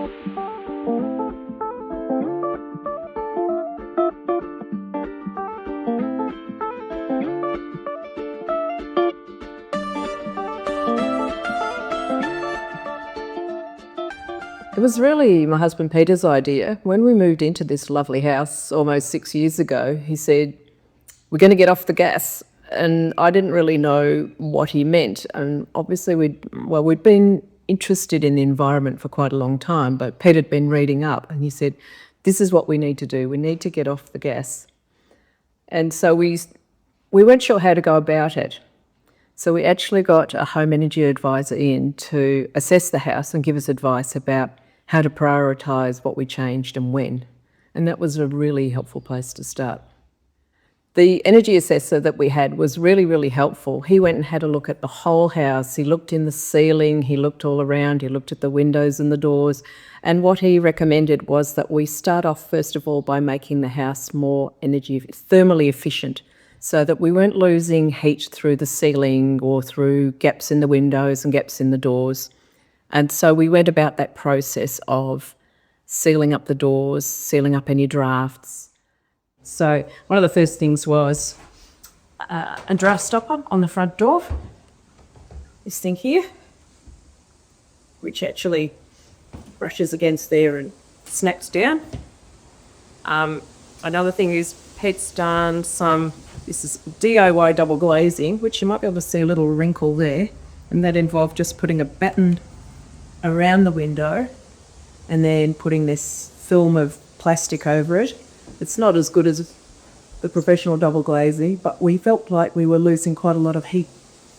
It was really my husband Peter's idea. When we moved into this lovely house almost 6 years ago, he said, "We're going to get off the gas." And I didn't really know what he meant. And obviously we'd been interested in the environment for quite a long time, but Peter had been reading up and he said, "This is what we need to do. We need to get off the gas." And so we weren't sure how to go about it. So we actually got a home energy advisor in to assess the house and give us advice about how to prioritise what we changed and when. And that was a really helpful place to start. The energy assessor that we had was really, really helpful. He went and had a look at the whole house. He looked in the ceiling, he looked all around, he looked at the windows and the doors. And what he recommended was that we start off, first of all, by making the house more thermally efficient, so that we weren't losing heat through the ceiling or through gaps in the windows and gaps in the doors. And so we went about that process of sealing up the doors, sealing up any drafts. So one of the first things was a draft stopper on the front door, this thing here, which actually brushes against there and snaps down. Another thing is Pete's done this is DIY double glazing, which you might be able to see a little wrinkle there, and that involved just putting a batten around the window and then putting this film of plastic over it. It's not as good as the professional double glazing, but we felt like we were losing quite a lot of heat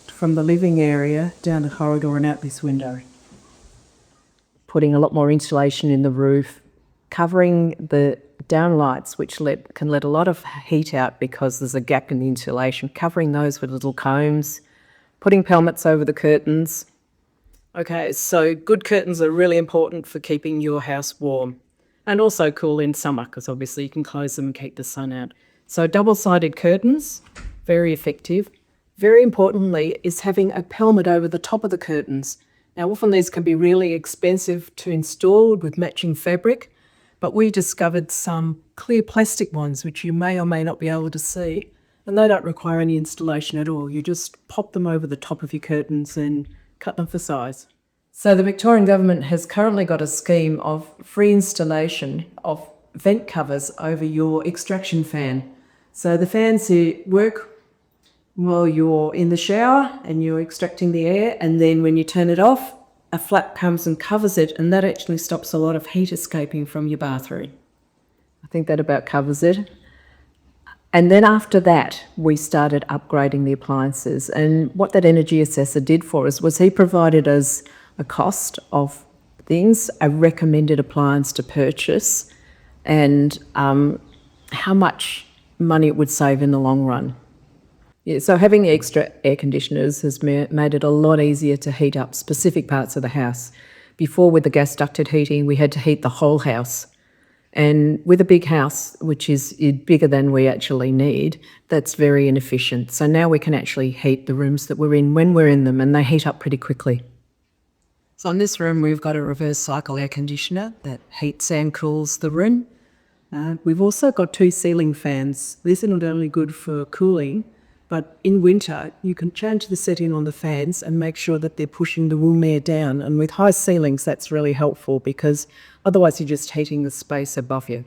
from the living area down the corridor and out this window. Putting a lot more insulation in the roof, covering the downlights, which can let a lot of heat out because there's a gap in the insulation, covering those with little combs, putting pelmets over the curtains. Okay, so good curtains are really important for keeping your house warm and also cool in summer, because obviously you can close them and keep the sun out. So double-sided curtains, very effective. Very importantly is having a pelmet over the top of the curtains. Now often these can be really expensive to install with matching fabric, but we discovered some clear plastic ones which you may or may not be able to see, and they don't require any installation at all. You just pop them over the top of your curtains and cut them for size. So the Victorian Government has currently got a scheme of free installation of vent covers over your extraction fan. So the fans work while you're in the shower and you're extracting the air, and then when you turn it off, a flap comes and covers it, and that actually stops a lot of heat escaping from your bathroom. I think that about covers it. And then after that, we started upgrading the appliances. And what that energy assessor did for us was he provided us a cost of things, a recommended appliance to purchase, and how much money it would save in the long run. Yeah, so having the extra air conditioners has made it a lot easier to heat up specific parts of the house. Before, with the gas ducted heating, we had to heat the whole house. And with a big house, which is bigger than we actually need, that's very inefficient. So now we can actually heat the rooms that we're in when we're in them, and they heat up pretty quickly. So in this room, we've got a reverse cycle air conditioner that heats and cools the room. We've also got 2 ceiling fans. These are not only good for cooling, but in winter, you can change the setting on the fans and make sure that they're pushing the room air down. And with high ceilings, that's really helpful because otherwise you're just heating the space above you.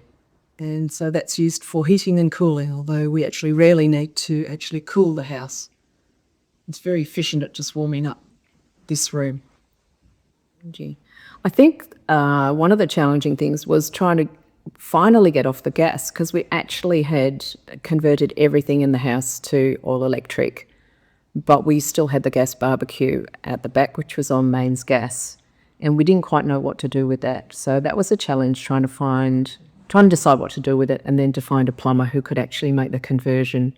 And so that's used for heating and cooling, although we actually rarely need to actually cool the house. It's very efficient at just warming up this room. I think one of the challenging things was trying to finally get off the gas, because we actually had converted everything in the house to all electric, but we still had the gas barbecue at the back, which was on mains gas, and we didn't quite know what to do with that. So that was a challenge, trying to decide what to do with it, and then to find a plumber who could actually make the conversion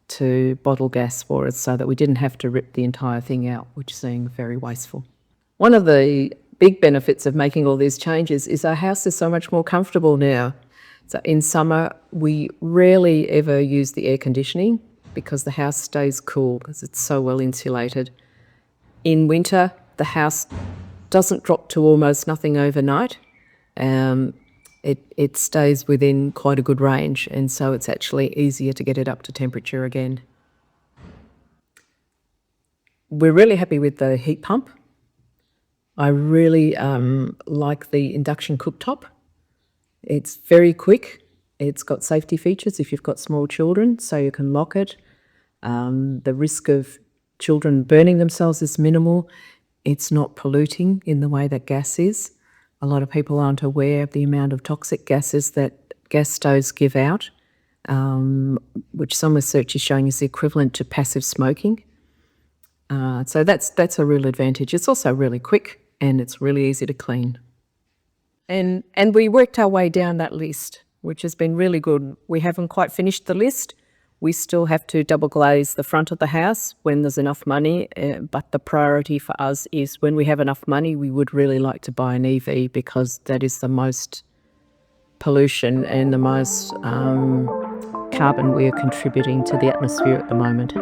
to bottle gas for us so that we didn't have to rip the entire thing out, which seemed very wasteful. One of the big benefits of making all these changes is our house is so much more comfortable now. So in summer, we rarely ever use the air conditioning because the house stays cool because it's so well insulated. In winter, the house doesn't drop to almost nothing overnight, it stays within quite a good range, and so it's actually easier to get it up to temperature again. We're really happy with the heat pump. I really like the induction cooktop. It's very quick. It's got safety features if you've got small children, so you can lock it. The risk of children burning themselves is minimal. It's not polluting in the way that gas is. A lot of people aren't aware of the amount of toxic gases that gas stoves give out, which some research is showing is the equivalent to passive smoking. So that's a real advantage. It's also really quick and it's really easy to clean. And we worked our way down that list, which has been really good. We haven't quite finished the list. We still have to double glaze the front of the house when there's enough money, but the priority for us is when we have enough money, we would really like to buy an EV because that is the most pollution and the most carbon we are contributing to the atmosphere at the moment.